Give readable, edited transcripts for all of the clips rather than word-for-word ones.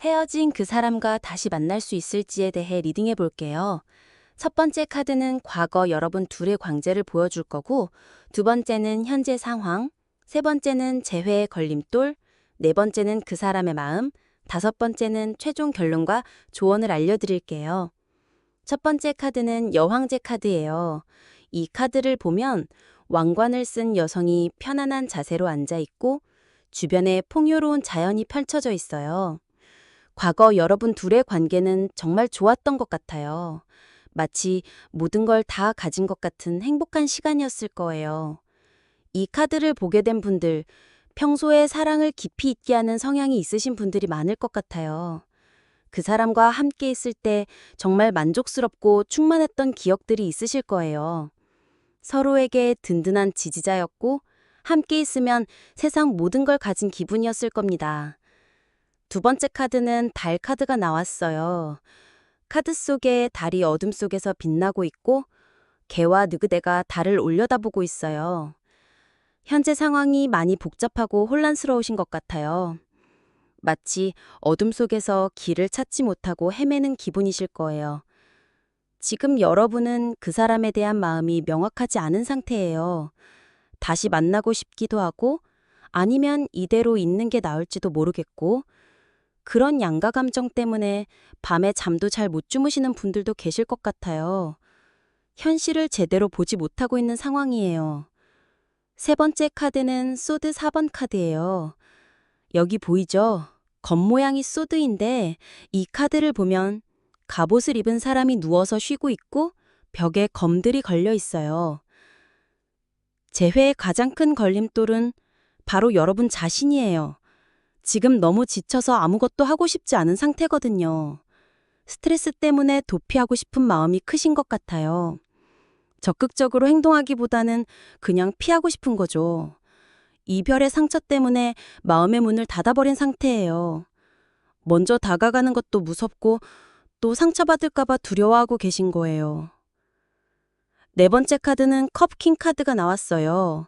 헤어진 그 사람과 다시 만날 수 있을지에 대해 리딩해 볼게요. 첫 번째 카드는 과거 여러분 둘의 관계를 보여줄 거고, 두 번째는 현재 상황, 세 번째는 재회의 걸림돌, 네 번째는 그 사람의 마음, 다섯 번째는 최종 결론과 조언을 알려드릴게요. 첫 번째 카드는 여황제 카드예요. 이 카드를 보면 왕관을 쓴 여성이 편안한 자세로 앉아 있고 주변에 풍요로운 자연이 펼쳐져 있어요. 과거 여러분 둘의 관계는 정말 좋았던 것 같아요. 마치 모든 걸 다 가진 것 같은 행복한 시간이었을 거예요. 이 카드를 보게 된 분들, 평소에 사랑을 깊이 있게 하는 성향이 있으신 분들이 많을 것 같아요. 그 사람과 함께 있을 때 정말 만족스럽고 충만했던 기억들이 있으실 거예요. 서로에게 든든한 지지자였고, 함께 있으면 세상 모든 걸 가진 기분이었을 겁니다. 두 번째 카드는 달 카드가 나왔어요. 카드 속에 달이 어둠 속에서 빛나고 있고 개와 느그네가 달을 올려다보고 있어요. 현재 상황이 많이 복잡하고 혼란스러우신 것 같아요. 마치 어둠 속에서 길을 찾지 못하고 헤매는 기분이실 거예요. 지금 여러분은 그 사람에 대한 마음이 명확하지 않은 상태예요. 다시 만나고 싶기도 하고 아니면 이대로 있는 게 나을지도 모르겠고, 그런 양가 감정 때문에 밤에 잠도 잘 못 주무시는 분들도 계실 것 같아요. 현실을 제대로 보지 못하고 있는 상황이에요. 세 번째 카드는 소드 4번 카드예요. 여기 보이죠? 겉모양이 소드인데 이 카드를 보면 갑옷을 입은 사람이 누워서 쉬고 있고 벽에 검들이 걸려 있어요. 재회의 가장 큰 걸림돌은 바로 여러분 자신이에요. 지금 너무 지쳐서 아무것도 하고 싶지 않은 상태거든요. 스트레스 때문에 도피하고 싶은 마음이 크신 것 같아요. 적극적으로 행동하기보다는 그냥 피하고 싶은 거죠. 이별의 상처 때문에 마음의 문을 닫아버린 상태예요. 먼저 다가가는 것도 무섭고 또 상처받을까봐 두려워하고 계신 거예요. 네 번째 카드는 컵킹 카드가 나왔어요.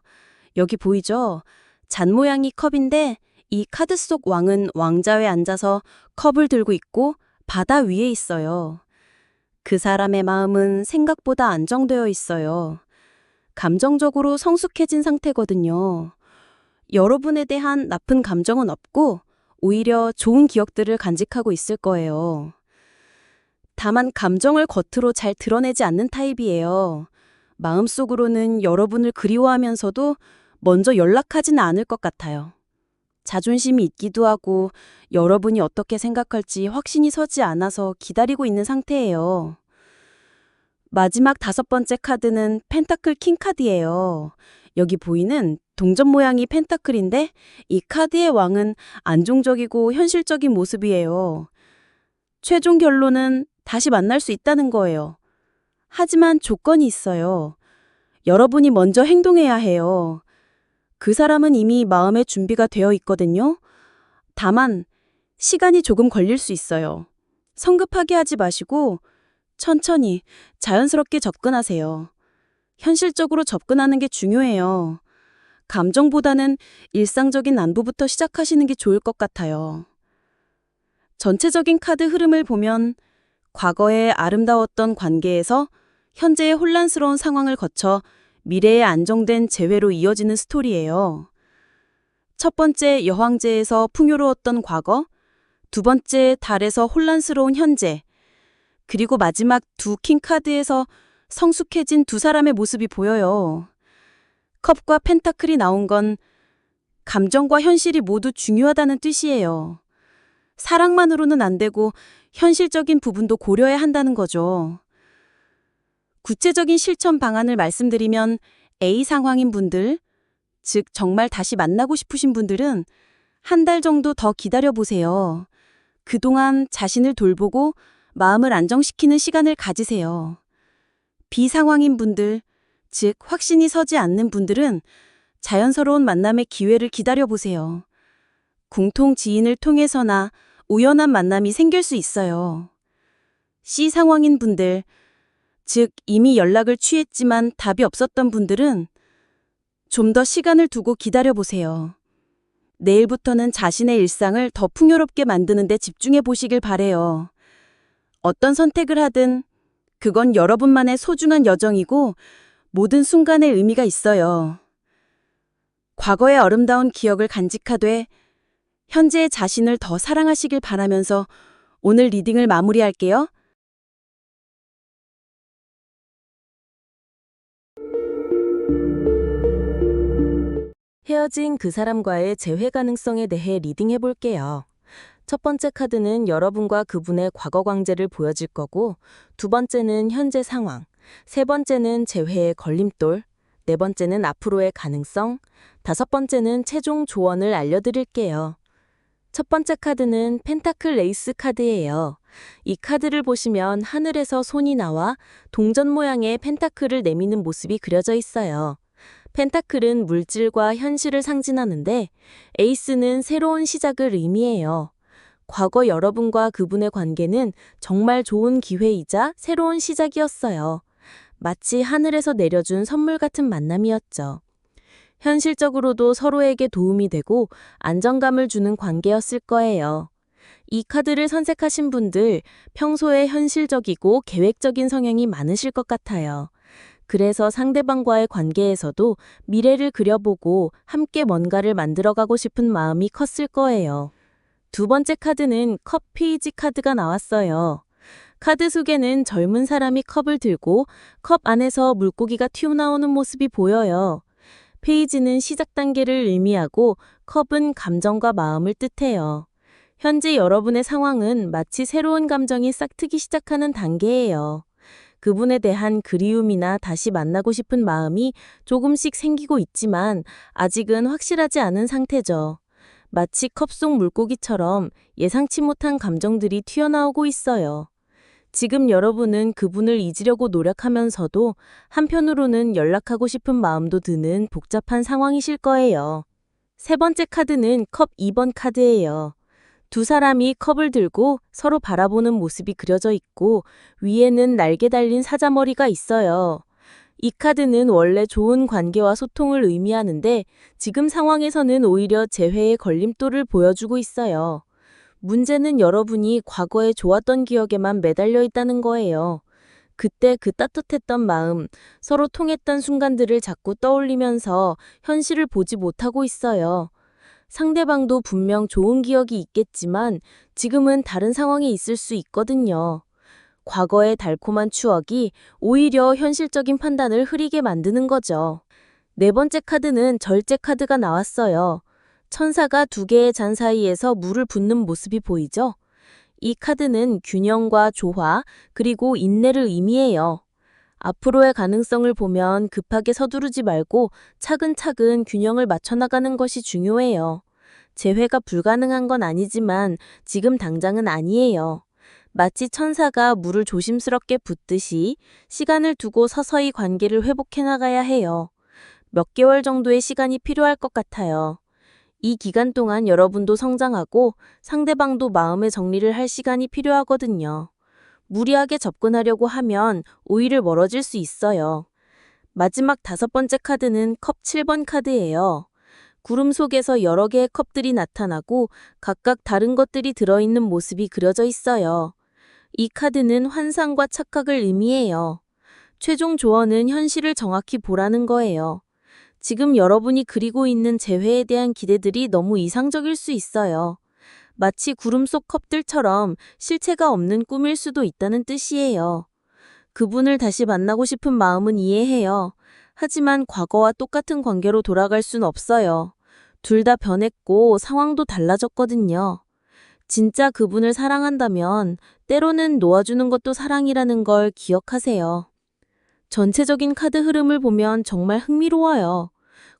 여기 보이죠? 잔 모양이 컵인데 이 카드 속 왕은 왕좌에 앉아서 컵을 들고 있고 바다 위에 있어요. 그 사람의 마음은 생각보다 안정되어 있어요. 감정적으로 성숙해진 상태거든요. 여러분에 대한 나쁜 감정은 없고 오히려 좋은 기억들을 간직하고 있을 거예요. 다만 감정을 겉으로 잘 드러내지 않는 타입이에요. 마음속으로는 여러분을 그리워하면서도 먼저 연락하지는 않을 것 같아요. 자존심이 있기도 하고 여러분이 어떻게 생각할지 확신이 서지 않아서 기다리고 있는 상태예요. 마지막 다섯 번째 카드는 펜타클 킹 카드예요. 여기 보이는 동전 모양이 펜타클인데 이 카드의 왕은 안정적이고 현실적인 모습이에요. 최종 결론은 다시 만날 수 있다는 거예요. 하지만 조건이 있어요. 여러분이 먼저 행동해야 해요. 그 사람은 이미 마음의 준비가 되어 있거든요. 다만 시간이 조금 걸릴 수 있어요. 성급하게 하지 마시고 천천히 자연스럽게 접근하세요. 현실적으로 접근하는 게 중요해요. 감정보다는 일상적인 안부부터 시작하시는 게 좋을 것 같아요. 전체적인 카드 흐름을 보면 과거의 아름다웠던 관계에서 현재의 혼란스러운 상황을 거쳐 미래의 안정된 재회로 이어지는 스토리예요. 첫 번째 여황제에서 풍요로웠던 과거, 두 번째 달에서 혼란스러운 현재, 그리고 마지막 두 킹카드에서 성숙해진 두 사람의 모습이 보여요. 컵과 펜타클이 나온 건 감정과 현실이 모두 중요하다는 뜻이에요. 사랑만으로는 안 되고 현실적인 부분도 고려해야 한다는 거죠. 구체적인 실천 방안을 말씀드리면 A 상황인 분들, 즉 정말 다시 만나고 싶으신 분들은 한 달 정도 더 기다려보세요. 그동안 자신을 돌보고 마음을 안정시키는 시간을 가지세요. B 상황인 분들, 즉 확신이 서지 않는 분들은 자연스러운 만남의 기회를 기다려보세요. 공통 지인을 통해서나 우연한 만남이 생길 수 있어요. C 상황인 분들, 즉 이미 연락을 취했지만 답이 없었던 분들은 좀 더 시간을 두고 기다려보세요. 내일부터는 자신의 일상을 더 풍요롭게 만드는 데 집중해 보시길 바래요. 어떤 선택을 하든 그건 여러분만의 소중한 여정이고 모든 순간에 의미가 있어요. 과거의 아름다운 기억을 간직하되 현재의 자신을 더 사랑하시길 바라면서 오늘 리딩을 마무리할게요. 헤어진 그 사람과의 재회 가능성에 대해 리딩해 볼게요. 첫 번째 카드는 여러분과 그분의 과거 광재를 보여줄 거고, 두 번째는 현재 상황, 세 번째는 재회의 걸림돌, 네 번째는 앞으로의 가능성, 다섯 번째는 최종 조언을 알려드릴게요. 첫 번째 카드는 펜타클 레이스 카드예요. 이 카드를 보시면 하늘에서 손이 나와 동전 모양의 펜타클을 내미는 모습이 그려져 있어요. 펜타클은 물질과 현실을 상징하는데 에이스는 새로운 시작을 의미해요. 과거 여러분과 그분의 관계는 정말 좋은 기회이자 새로운 시작이었어요. 마치 하늘에서 내려준 선물 같은 만남이었죠. 현실적으로도 서로에게 도움이 되고 안정감을 주는 관계였을 거예요. 이 카드를 선택하신 분들, 평소에 현실적이고 계획적인 성향이 많으실 것 같아요. 그래서 상대방과의 관계에서도 미래를 그려보고 함께 뭔가를 만들어가고 싶은 마음이 컸을 거예요. 두 번째 카드는 컵 페이지 카드가 나왔어요. 카드 속에는 젊은 사람이 컵을 들고 컵 안에서 물고기가 튀어나오는 모습이 보여요. 페이지는 시작 단계를 의미하고 컵은 감정과 마음을 뜻해요. 현재 여러분의 상황은 마치 새로운 감정이 싹트기 시작하는 단계예요. 그분에 대한 그리움이나 다시 만나고 싶은 마음이 조금씩 생기고 있지만 아직은 확실하지 않은 상태죠. 마치 컵 속 물고기처럼 예상치 못한 감정들이 튀어나오고 있어요. 지금 여러분은 그분을 잊으려고 노력하면서도 한편으로는 연락하고 싶은 마음도 드는 복잡한 상황이실 거예요. 세 번째 카드는 컵 2번 카드예요. 두 사람이 컵을 들고 서로 바라보는 모습이 그려져 있고 위에는 날개 달린 사자머리가 있어요. 이 카드는 원래 좋은 관계와 소통을 의미하는데 지금 상황에서는 오히려 재회의 걸림돌을 보여주고 있어요. 문제는 여러분이 과거에 좋았던 기억에만 매달려 있다는 거예요. 그때 그 따뜻했던 마음, 서로 통했던 순간들을 자꾸 떠올리면서 현실을 보지 못하고 있어요. 상대방도 분명 좋은 기억이 있겠지만 지금은 다른 상황에 있을 수 있거든요. 과거의 달콤한 추억이 오히려 현실적인 판단을 흐리게 만드는 거죠. 네 번째 카드는 절제 카드가 나왔어요. 천사가 두 개의 잔 사이에서 물을 붓는 모습이 보이죠? 이 카드는 균형과 조화, 그리고 인내를 의미해요. 앞으로의 가능성을 보면 급하게 서두르지 말고 차근차근 균형을 맞춰나가는 것이 중요해요. 재회가 불가능한 건 아니지만 지금 당장은 아니에요. 마치 천사가 물을 조심스럽게 붓듯이 시간을 두고 서서히 관계를 회복해 나가야 해요. 몇 개월 정도의 시간이 필요할 것 같아요. 이 기간 동안 여러분도 성장하고 상대방도 마음의 정리를 할 시간이 필요하거든요. 무리하게 접근하려고 하면 오히려 멀어질 수 있어요. 마지막 다섯 번째 카드는 컵 7번 카드예요. 구름 속에서 여러 개의 컵들이 나타나고 각각 다른 것들이 들어있는 모습이 그려져 있어요. 이 카드는 환상과 착각을 의미해요. 최종 조언은 현실을 정확히 보라는 거예요. 지금 여러분이 그리고 있는 재회에 대한 기대들이 너무 이상적일 수 있어요. 마치 구름 속 컵들처럼 실체가 없는 꿈일 수도 있다는 뜻이에요. 그분을 다시 만나고 싶은 마음은 이해해요. 하지만 과거와 똑같은 관계로 돌아갈 순 없어요. 둘 다 변했고 상황도 달라졌거든요. 진짜 그분을 사랑한다면 때로는 놓아주는 것도 사랑이라는 걸 기억하세요. 전체적인 카드 흐름을 보면 정말 흥미로워요.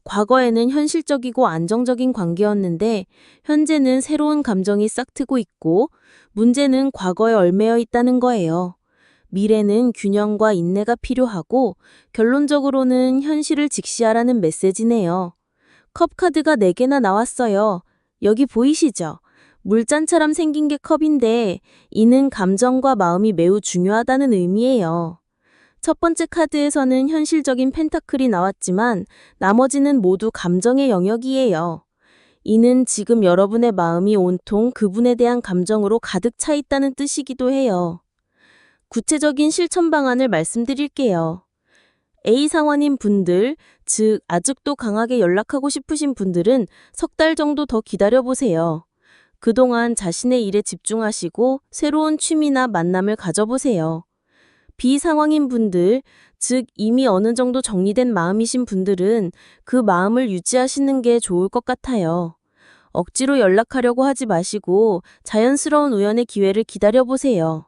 과거에는 현실적이고 안정적인 관계였는데 현재는 새로운 감정이 싹트고 있고 문제는 과거에 얽매여 있다는 거예요. 미래는 균형과 인내가 필요하고 결론적으로는 현실을 직시하라는 메시지네요. 컵 카드가 4개나 나왔어요. 여기 보이시죠? 물잔처럼 생긴 게 컵인데 이는 감정과 마음이 매우 중요하다는 의미예요. 첫 번째 카드에서는 현실적인 펜타클이 나왔지만 나머지는 모두 감정의 영역이에요. 이는 지금 여러분의 마음이 온통 그분에 대한 감정으로 가득 차 있다는 뜻이기도 해요. 구체적인 실천 방안을 말씀드릴게요. A 상황인 분들, 즉 아직도 강하게 연락하고 싶으신 분들은 석 달 정도 더 기다려보세요. 그동안 자신의 일에 집중하시고 새로운 취미나 만남을 가져보세요. B 상황인 분들, 즉 이미 어느 정도 정리된 마음이신 분들은 그 마음을 유지하시는 게 좋을 것 같아요. 억지로 연락하려고 하지 마시고 자연스러운 우연의 기회를 기다려보세요.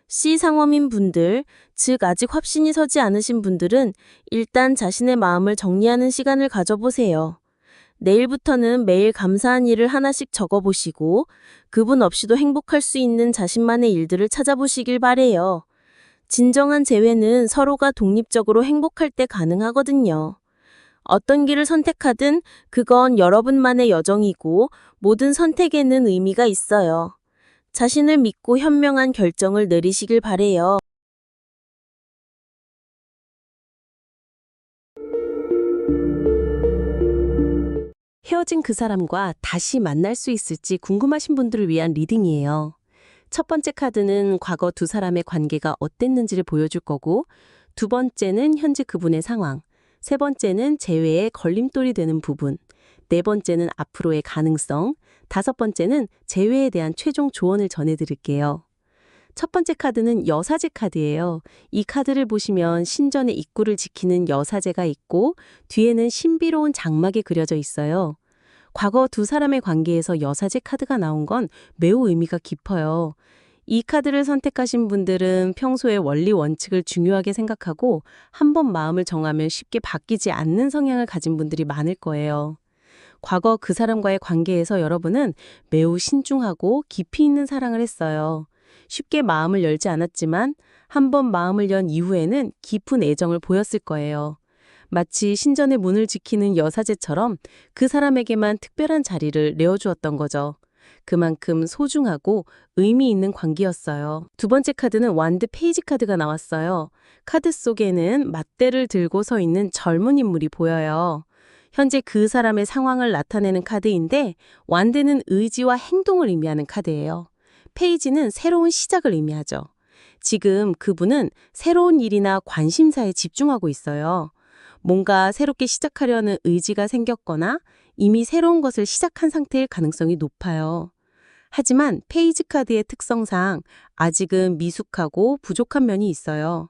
C 상황인 분들, 즉 아직 확신이 서지 않으신 분들은 일단 자신의 마음을 정리하는 시간을 가져보세요. 내일부터는 매일 감사한 일을 하나씩 적어보시고 그분 없이도 행복할 수 있는 자신만의 일들을 찾아보시길 바래요. 진정한 재회는 서로가 독립적으로 행복할 때 가능하거든요. 어떤 길을 선택하든 그건 여러분만의 여정이고 모든 선택에는 의미가 있어요. 자신을 믿고 현명한 결정을 내리시길 바래요. 헤어진 그 사람과 다시 만날 수 있을지 궁금하신 분들을 위한 리딩이에요. 첫 번째 카드는 과거 두 사람의 관계가 어땠는지를 보여줄 거고, 두 번째는 현재 그분의 상황, 세 번째는 재회의 걸림돌이 되는 부분, 네 번째는 앞으로의 가능성, 다섯 번째는 재회에 대한 최종 조언을 전해드릴게요. 첫 번째 카드는 여사제 카드예요. 이 카드를 보시면 신전의 입구를 지키는 여사제가 있고 뒤에는 신비로운 장막이 그려져 있어요. 과거 두 사람의 관계에서 여사제 카드가 나온 건 매우 의미가 깊어요. 이 카드를 선택하신 분들은 평소에 원리 원칙을 중요하게 생각하고 한 번 마음을 정하면 쉽게 바뀌지 않는 성향을 가진 분들이 많을 거예요. 과거 그 사람과의 관계에서 여러분은 매우 신중하고 깊이 있는 사랑을 했어요. 쉽게 마음을 열지 않았지만 한 번 마음을 연 이후에는 깊은 애정을 보였을 거예요. 마치 신전의 문을 지키는 여사제처럼 그 사람에게만 특별한 자리를 내어주었던 거죠. 그만큼 소중하고 의미 있는 관계였어요. 두 번째 카드는 완드 페이지 카드가 나왔어요. 카드 속에는 맞대를 들고 서 있는 젊은 인물이 보여요. 현재 그 사람의 상황을 나타내는 카드인데 완드는 의지와 행동을 의미하는 카드예요. 페이지는 새로운 시작을 의미하죠. 지금 그분은 새로운 일이나 관심사에 집중하고 있어요. 뭔가 새롭게 시작하려는 의지가 생겼거나 이미 새로운 것을 시작한 상태일 가능성이 높아요. 하지만 페이지 카드의 특성상 아직은 미숙하고 부족한 면이 있어요.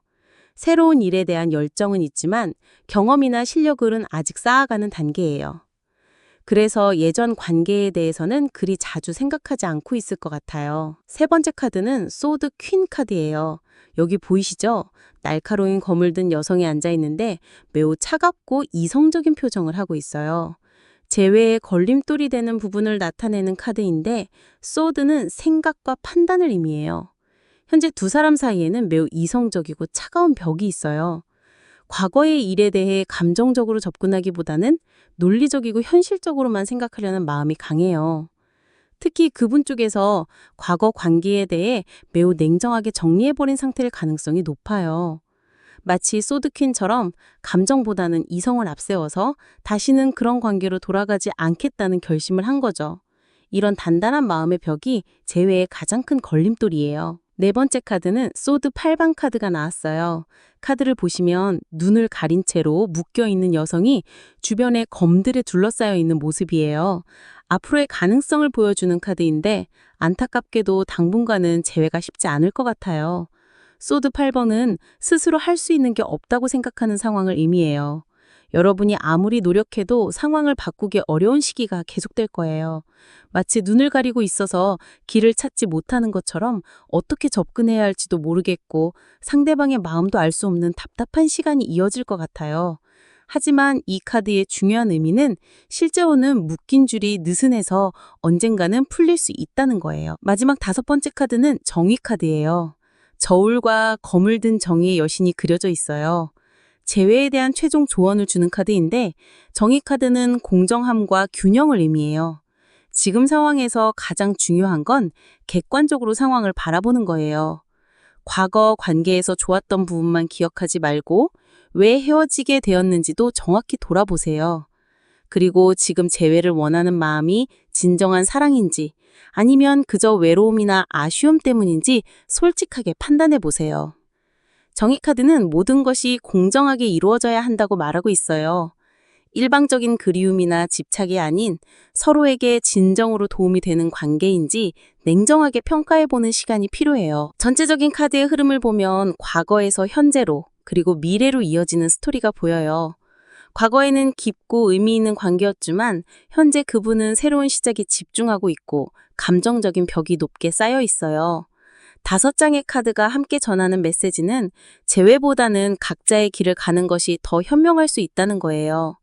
새로운 일에 대한 열정은 있지만 경험이나 실력은 아직 쌓아가는 단계예요. 그래서 예전 관계에 대해서는 그리 자주 생각하지 않고 있을 것 같아요. 세 번째 카드는 소드 퀸 카드예요. 여기 보이시죠? 날카로운 검을 든 여성이 앉아 있는데 매우 차갑고 이성적인 표정을 하고 있어요. 재회에 걸림돌이 되는 부분을 나타내는 카드인데 소드는 생각과 판단을 의미해요. 현재 두 사람 사이에는 매우 이성적이고 차가운 벽이 있어요. 과거의 일에 대해 감정적으로 접근하기보다는 논리적이고 현실적으로만 생각하려는 마음이 강해요. 특히 그분 쪽에서 과거 관계에 대해 매우 냉정하게 정리해버린 상태일 가능성이 높아요. 마치 소드퀸처럼 감정보다는 이성을 앞세워서 다시는 그런 관계로 돌아가지 않겠다는 결심을 한 거죠. 이런 단단한 마음의 벽이 재회의 가장 큰 걸림돌이에요. 네 번째 카드는 소드 8방 카드가 나왔어요. 카드를 보시면 눈을 가린 채로 묶여있는 여성이 주변에 검들에 둘러싸여 있는 모습이에요. 앞으로의 가능성을 보여주는 카드인데 안타깝게도 당분간은 재회가 쉽지 않을 것 같아요. 소드 8번은 스스로 할 수 있는 게 없다고 생각하는 상황을 의미해요. 여러분이 아무리 노력해도 상황을 바꾸기 어려운 시기가 계속될 거예요. 마치 눈을 가리고 있어서 길을 찾지 못하는 것처럼 어떻게 접근해야 할지도 모르겠고 상대방의 마음도 알 수 없는 답답한 시간이 이어질 것 같아요. 하지만 이 카드의 중요한 의미는 실제로는 묶인 줄이 느슨해서 언젠가는 풀릴 수 있다는 거예요. 마지막 다섯 번째 카드는 정의 카드예요. 저울과 검을 든 정의의 여신이 그려져 있어요. 재회에 대한 최종 조언을 주는 카드인데 정의 카드는 공정함과 균형을 의미해요. 지금 상황에서 가장 중요한 건 객관적으로 상황을 바라보는 거예요. 과거 관계에서 좋았던 부분만 기억하지 말고 왜 헤어지게 되었는지도 정확히 돌아보세요. 그리고 지금 재회를 원하는 마음이 진정한 사랑인지 아니면 그저 외로움이나 아쉬움 때문인지 솔직하게 판단해 보세요. 정의카드는 모든 것이 공정하게 이루어져야 한다고 말하고 있어요. 일방적인 그리움이나 집착이 아닌 서로에게 진정으로 도움이 되는 관계인지 냉정하게 평가해보는 시간이 필요해요. 전체적인 카드의 흐름을 보면 과거에서 현재로 그리고 미래로 이어지는 스토리가 보여요. 과거에는 깊고 의미 있는 관계였지만 현재 그분은 새로운 시작에 집중하고 있고 감정적인 벽이 높게 쌓여 있어요. 5장의 카드가 함께 전하는 메시지는 재회보다는 각자의 길을 가는 것이 더 현명할 수 있다는 거예요.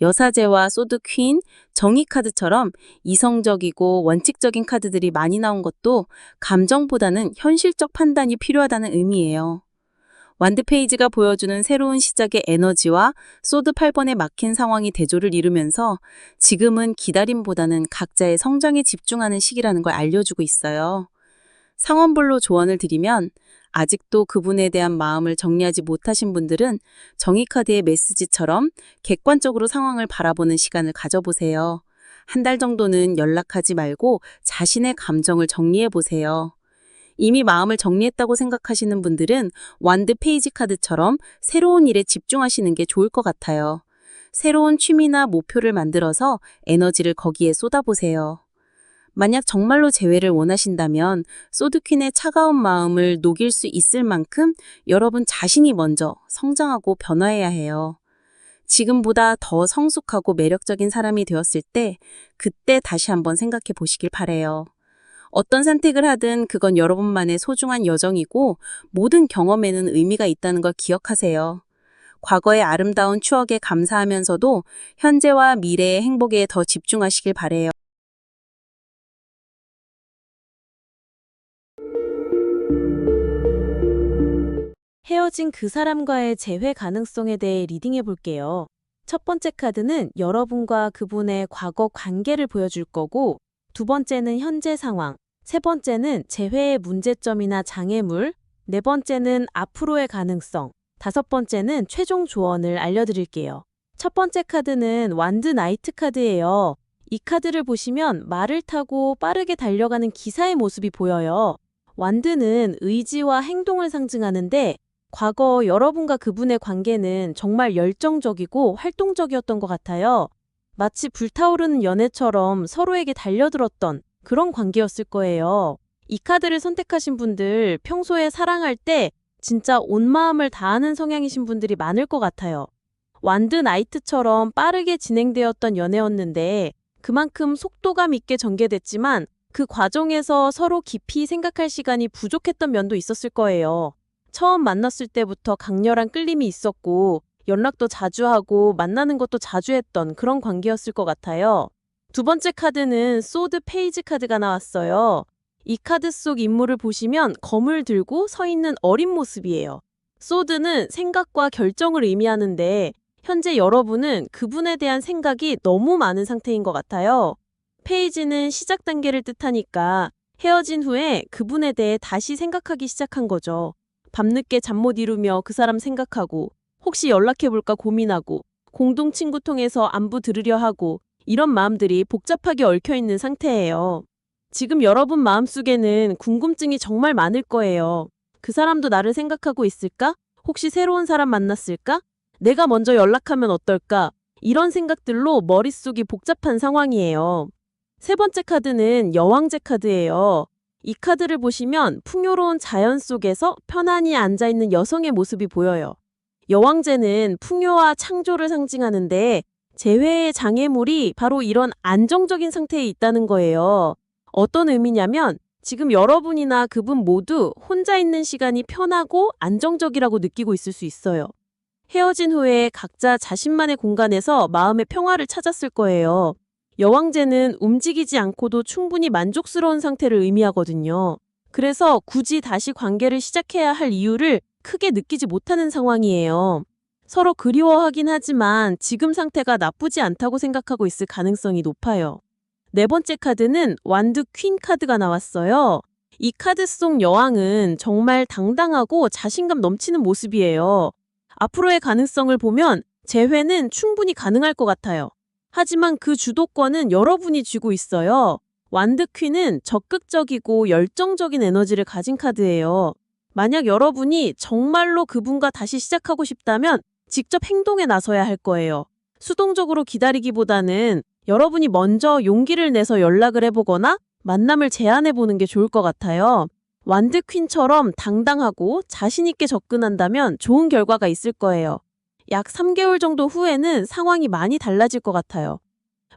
여사제와 소드 퀸, 정의 카드처럼 이성적이고 원칙적인 카드들이 많이 나온 것도 감정보다는 현실적 판단이 필요하다는 의미예요. 완드 페이지가 보여주는 새로운 시작의 에너지와 소드 8번에 막힌 상황이 대조를 이루면서 지금은 기다림보다는 각자의 성장에 집중하는 시기라는 걸 알려주고 있어요. 상황별로 조언을 드리면 아직도 그분에 대한 마음을 정리하지 못하신 분들은 정의카드의 메시지처럼 객관적으로 상황을 바라보는 시간을 가져보세요. 한 달 정도는 연락하지 말고 자신의 감정을 정리해 보세요. 이미 마음을 정리했다고 생각하시는 분들은 완드 페이지 카드처럼 새로운 일에 집중하시는 게 좋을 것 같아요. 새로운 취미나 목표를 만들어서 에너지를 거기에 쏟아보세요. 만약 정말로 재회를 원하신다면 소드퀸의 차가운 마음을 녹일 수 있을 만큼 여러분 자신이 먼저 성장하고 변화해야 해요. 지금보다 더 성숙하고 매력적인 사람이 되었을 때 그때 다시 한번 생각해 보시길 바래요. 어떤 선택을 하든 그건 여러분만의 소중한 여정이고 모든 경험에는 의미가 있다는 걸 기억하세요. 과거의 아름다운 추억에 감사하면서도 현재와 미래의 행복에 더 집중하시길 바래요. 헤어진 그 사람과의 재회 가능성에 대해 리딩해 볼게요. 첫 번째 카드는 여러분과 그분의 과거 관계를 보여줄 거고, 두 번째는 현재 상황, 세 번째는 재회의 문제점이나 장애물, 네 번째는 앞으로의 가능성, 다섯 번째는 최종 조언을 알려드릴게요. 첫 번째 카드는 완드 나이트 카드예요. 이 카드를 보시면 말을 타고 빠르게 달려가는 기사의 모습이 보여요. 완드는 의지와 행동을 상징하는데 과거 여러분과 그분의 관계는 정말 열정적이고 활동적이었던 것 같아요. 마치 불타오르는 연애처럼 서로에게 달려들었던 그런 관계였을 거예요. 이 카드를 선택하신 분들 평소에 사랑할 때 진짜 온 마음을 다하는 성향이신 분들이 많을 것 같아요. 완드 나이트처럼 빠르게 진행되었던 연애였는데 그만큼 속도감 있게 전개됐지만 그 과정에서 서로 깊이 생각할 시간이 부족했던 면도 있었을 거예요. 처음 만났을 때부터 강렬한 끌림이 있었고 연락도 자주 하고 만나는 것도 자주 했던 그런 관계였을 것 같아요. 두 번째 카드는 소드 페이지 카드가 나왔어요. 이 카드 속 인물을 보시면 검을 들고 서 있는 어린 모습이에요. 소드는 생각과 결정을 의미하는데 현재 여러분은 그분에 대한 생각이 너무 많은 상태인 것 같아요. 페이지는 시작 단계를 뜻하니까 헤어진 후에 그분에 대해 다시 생각하기 시작한 거죠. 밤늦게 잠 못 이루며 그 사람 생각하고 혹시 연락해볼까 고민하고 공동 친구 통해서 안부 들으려 하고 이런 마음들이 복잡하게 얽혀있는 상태예요. 지금 여러분 마음속에는 궁금증이 정말 많을 거예요. 그 사람도 나를 생각하고 있을까? 혹시 새로운 사람 만났을까? 내가 먼저 연락하면 어떨까? 이런 생각들로 머릿속이 복잡한 상황이에요. 세 번째 카드는 여왕제 카드예요. 이 카드를 보시면 풍요로운 자연 속에서 편안히 앉아있는 여성의 모습이 보여요. 여왕제는 풍요와 창조를 상징하는데 재회의 장애물이 바로 이런 안정적인 상태에 있다는 거예요. 어떤 의미냐면 지금 여러분이나 그분 모두 혼자 있는 시간이 편하고 안정적이라고 느끼고 있을 수 있어요. 헤어진 후에 각자 자신만의 공간에서 마음의 평화를 찾았을 거예요. 여왕제는 움직이지 않고도 충분히 만족스러운 상태를 의미하거든요. 그래서 굳이 다시 관계를 시작해야 할 이유를 크게 느끼지 못하는 상황이에요. 서로 그리워하긴 하지만 지금 상태가 나쁘지 않다고 생각하고 있을 가능성이 높아요. 네 번째 카드는 완드 퀸 카드가 나왔어요. 이 카드 속 여왕은 정말 당당하고 자신감 넘치는 모습이에요. 앞으로의 가능성을 보면 재회는 충분히 가능할 것 같아요. 하지만 그 주도권은 여러분이 쥐고 있어요. 완드 퀸은 적극적이고 열정적인 에너지를 가진 카드예요. 만약 여러분이 정말로 그분과 다시 시작하고 싶다면 직접 행동에 나서야 할 거예요. 수동적으로 기다리기보다는 여러분이 먼저 용기를 내서 연락을 해보거나 만남을 제안해보는 게 좋을 것 같아요. 완드 퀸처럼 당당하고 자신있게 접근한다면 좋은 결과가 있을 거예요. 약 3개월 정도 후에는 상황이 많이 달라질 것 같아요.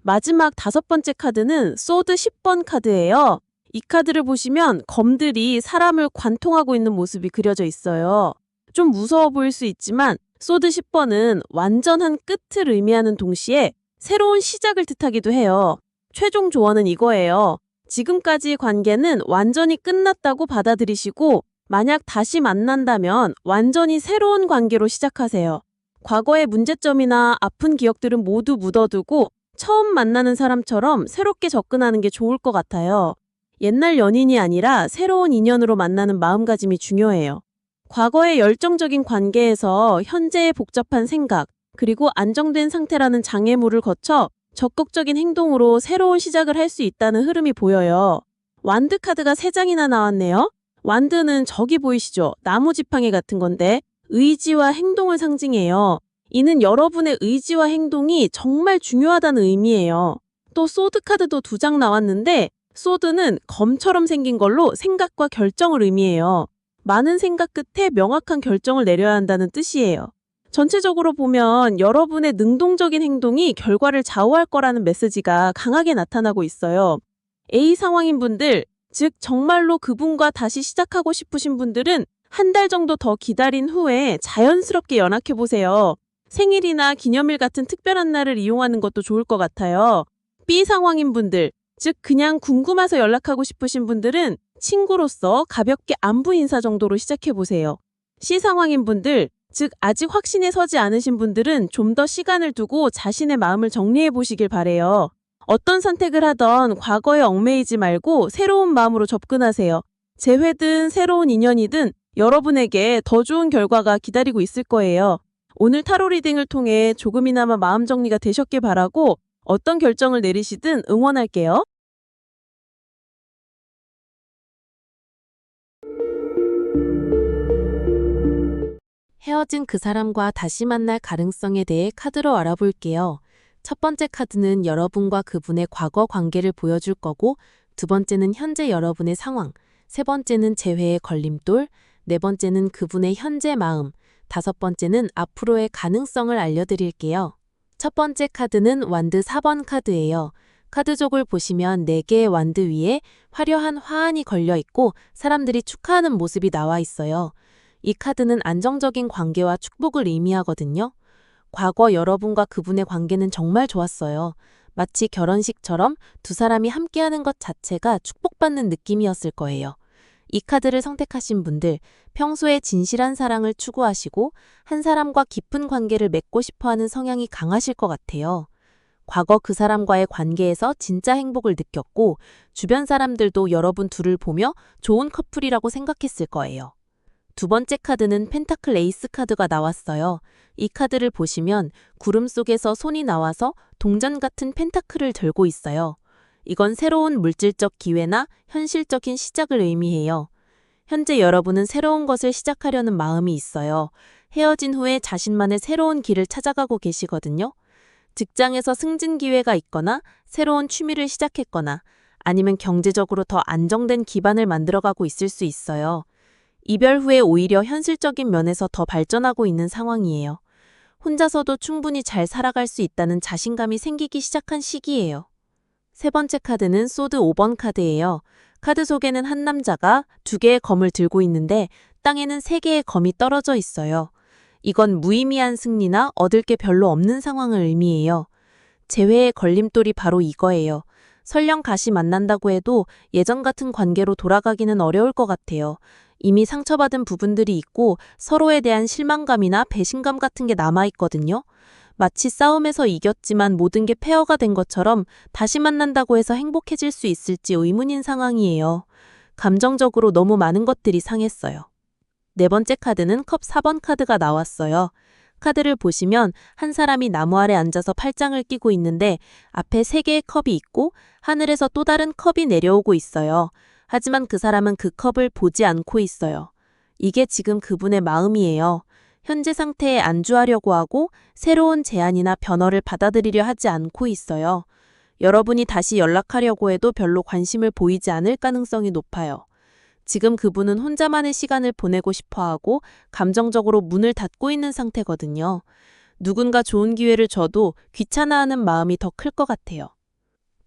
마지막 5번째 카드는 소드 10번 카드예요. 이 카드를 보시면 검들이 사람을 관통하고 있는 모습이 그려져 있어요. 좀 무서워 보일 수 있지만 소드 10번은 완전한 끝을 의미하는 동시에 새로운 시작을 뜻하기도 해요. 최종 조언은 이거예요. 지금까지 관계는 완전히 끝났다고 받아들이시고 만약 다시 만난다면 완전히 새로운 관계로 시작하세요. 과거의 문제점이나 아픈 기억들은 모두 묻어두고 처음 만나는 사람처럼 새롭게 접근하는 게 좋을 것 같아요. 옛날 연인이 아니라 새로운 인연으로 만나는 마음가짐이 중요해요. 과거의 열정적인 관계에서 현재의 복잡한 생각, 그리고 안정된 상태라는 장애물을 거쳐 적극적인 행동으로 새로운 시작을 할 수 있다는 흐름이 보여요. 완드 카드가 3장이나 나왔네요. 완드는 저기 보이시죠? 나무 지팡이 같은 건데 의지와 행동을 상징해요. 이는 여러분의 의지와 행동이 정말 중요하다는 의미예요. 또 소드 카드도 2장 나왔는데 소드는 검처럼 생긴 걸로 생각과 결정을 의미해요. 많은 생각 끝에 명확한 결정을 내려야 한다는 뜻이에요. 전체적으로 보면 여러분의 능동적인 행동이 결과를 좌우할 거라는 메시지가 강하게 나타나고 있어요. A 상황인 분들, 즉 정말로 그분과 다시 시작하고 싶으신 분들은 한 달 정도 더 기다린 후에 자연스럽게 연락해보세요. 생일이나 기념일 같은 특별한 날을 이용하는 것도 좋을 것 같아요. B 상황인 분들, 즉 그냥 궁금해서 연락하고 싶으신 분들은 친구로서 가볍게 안부 인사 정도로 시작해보세요. C 상황인 분들, 즉 아직 확신에 서지 않으신 분들은 좀 더 시간을 두고 자신의 마음을 정리해보시길 바래요. 어떤 선택을 하던 과거에 얽매이지 말고 새로운 마음으로 접근하세요. 재회든 새로운 인연이든 여러분에게 더 좋은 결과가 기다리고 있을 거예요. 오늘 타로 리딩을 통해 조금이나마 마음 정리가 되셨길 바라고 어떤 결정을 내리시든 응원할게요. 헤어진 그 사람과 다시 만날 가능성에 대해 카드로 알아볼게요. 첫 번째 카드는 여러분과 그분의 과거 관계를 보여줄 거고, 두 번째는 현재 여러분의 상황, 세 번째는 재회의 걸림돌, 네 번째는 그분의 현재 마음, 다섯 번째는 앞으로의 가능성을 알려드릴게요. 첫 번째 카드는 완드 4번 카드예요. 카드족을 보시면 4개의 완드 위에 화려한 화환이 걸려 있고 사람들이 축하하는 모습이 나와 있어요. 이 카드는 안정적인 관계와 축복을 의미하거든요. 과거 여러분과 그분의 관계는 정말 좋았어요. 마치 결혼식처럼 두 사람이 함께하는 것 자체가 축복받는 느낌이었을 거예요. 이 카드를 선택하신 분들, 평소에 진실한 사랑을 추구하시고 한 사람과 깊은 관계를 맺고 싶어하는 성향이 강하실 것 같아요. 과거 그 사람과의 관계에서 진짜 행복을 느꼈고 주변 사람들도 여러분 둘을 보며 좋은 커플이라고 생각했을 거예요. 두 번째 카드는 펜타클 에이스 카드가 나왔어요. 이 카드를 보시면 구름 속에서 손이 나와서 동전 같은 펜타클을 들고 있어요. 이건 새로운 물질적 기회나 현실적인 시작을 의미해요. 현재 여러분은 새로운 것을 시작하려는 마음이 있어요. 헤어진 후에 자신만의 새로운 길을 찾아가고 계시거든요. 직장에서 승진 기회가 있거나 새로운 취미를 시작했거나 아니면 경제적으로 더 안정된 기반을 만들어가고 있을 수 있어요. 이별 후에 오히려 현실적인 면에서 더 발전하고 있는 상황이에요. 혼자서도 충분히 잘 살아갈 수 있다는 자신감이 생기기 시작한 시기예요. 세 번째 카드는 소드 5번 카드예요. 카드 속에는 한 남자가 2개의 검을 들고 있는데 땅에는 3개의 검이 떨어져 있어요. 이건 무의미한 승리나 얻을 게 별로 없는 상황을 의미해요. 재회의 걸림돌이 바로 이거예요. 설령 다시 만난다고 해도 예전 같은 관계로 돌아가기는 어려울 것 같아요. 이미 상처받은 부분들이 있고 서로에 대한 실망감이나 배신감 같은 게 남아있거든요. 마치 싸움에서 이겼지만 모든 게 페어가 된 것처럼 다시 만난다고 해서 행복해질 수 있을지 의문인 상황이에요. 감정적으로 너무 많은 것들이 상했어요. 네 번째 카드는 컵 4번 카드가 나왔어요. 카드를 보시면 한 사람이 나무 아래 앉아서 팔짱을 끼고 있는데 앞에 3개의 컵이 있고 하늘에서 또 다른 컵이 내려오고 있어요. 하지만 그 사람은 그 컵을 보지 않고 있어요. 이게 지금 그분의 마음이에요. 현재 상태에 안주하려고 하고 새로운 제안이나 변화를 받아들이려 하지 않고 있어요. 여러분이 다시 연락하려고 해도 별로 관심을 보이지 않을 가능성이 높아요. 지금 그분은 혼자만의 시간을 보내고 싶어 하고 감정적으로 문을 닫고 있는 상태거든요. 누군가 좋은 기회를 줘도 귀찮아하는 마음이 더 클 것 같아요.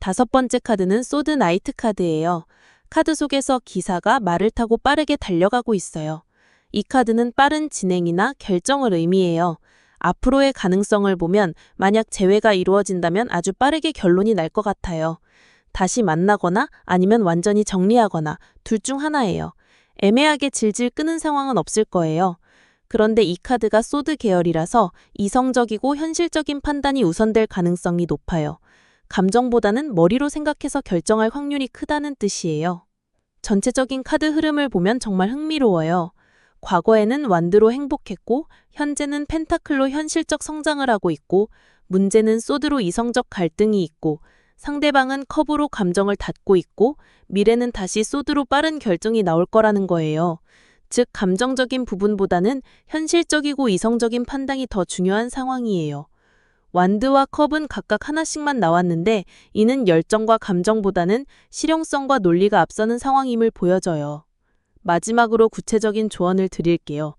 5번째 카드는 소드 나이트 카드예요. 카드 속에서 기사가 말을 타고 빠르게 달려가고 있어요. 이 카드는 빠른 진행이나 결정을 의미해요. 앞으로의 가능성을 보면 만약 재회가 이루어진다면 아주 빠르게 결론이 날 것 같아요. 다시 만나거나 아니면 완전히 정리하거나 둘 중 하나예요. 애매하게 질질 끄는 상황은 없을 거예요. 그런데 이 카드가 소드 계열이라서 이성적이고 현실적인 판단이 우선될 가능성이 높아요. 감정보다는 머리로 생각해서 결정할 확률이 크다는 뜻이에요. 전체적인 카드 흐름을 보면 정말 흥미로워요. 과거에는 완드로 행복했고 현재는 펜타클로 현실적 성장을 하고 있고 문제는 소드로 이성적 갈등이 있고 상대방은 컵으로 감정을 닫고 있고 미래는 다시 소드로 빠른 결정이 나올 거라는 거예요. 즉 감정적인 부분보다는 현실적이고 이성적인 판단이 더 중요한 상황이에요. 완드와 컵은 각각 하나씩만 나왔는데 이는 열정과 감정보다는 실용성과 논리가 앞서는 상황임을 보여줘요. 마지막으로 구체적인 조언을 드릴게요.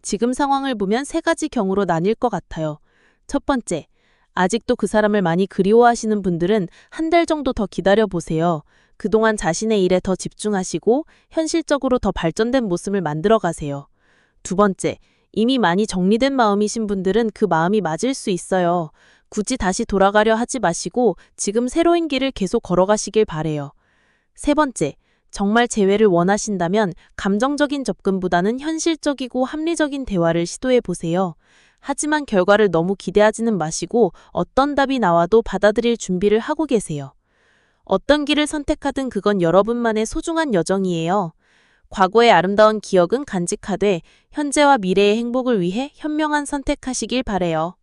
지금 상황을 보면 3가지 경우로 나뉠 것 같아요. 첫 번째, 아직도 그 사람을 많이 그리워하시는 분들은 한 달 정도 더 기다려보세요. 그동안 자신의 일에 더 집중하시고 현실적으로 더 발전된 모습을 만들어 가세요. 두 번째, 이미 많이 정리된 마음이신 분들은 그 마음이 맞을 수 있어요. 굳이 다시 돌아가려 하지 마시고 지금 새로운 길을 계속 걸어가시길 바래요. 세 번째, 정말 재회를 원하신다면 감정적인 접근보다는 현실적이고 합리적인 대화를 시도해 보세요. 하지만 결과를 너무 기대하지는 마시고 어떤 답이 나와도 받아들일 준비를 하고 계세요. 어떤 길을 선택하든 그건 여러분만의 소중한 여정이에요. 과거의 아름다운 기억은 간직하되 현재와 미래의 행복을 위해 현명한 선택하시길 바래요.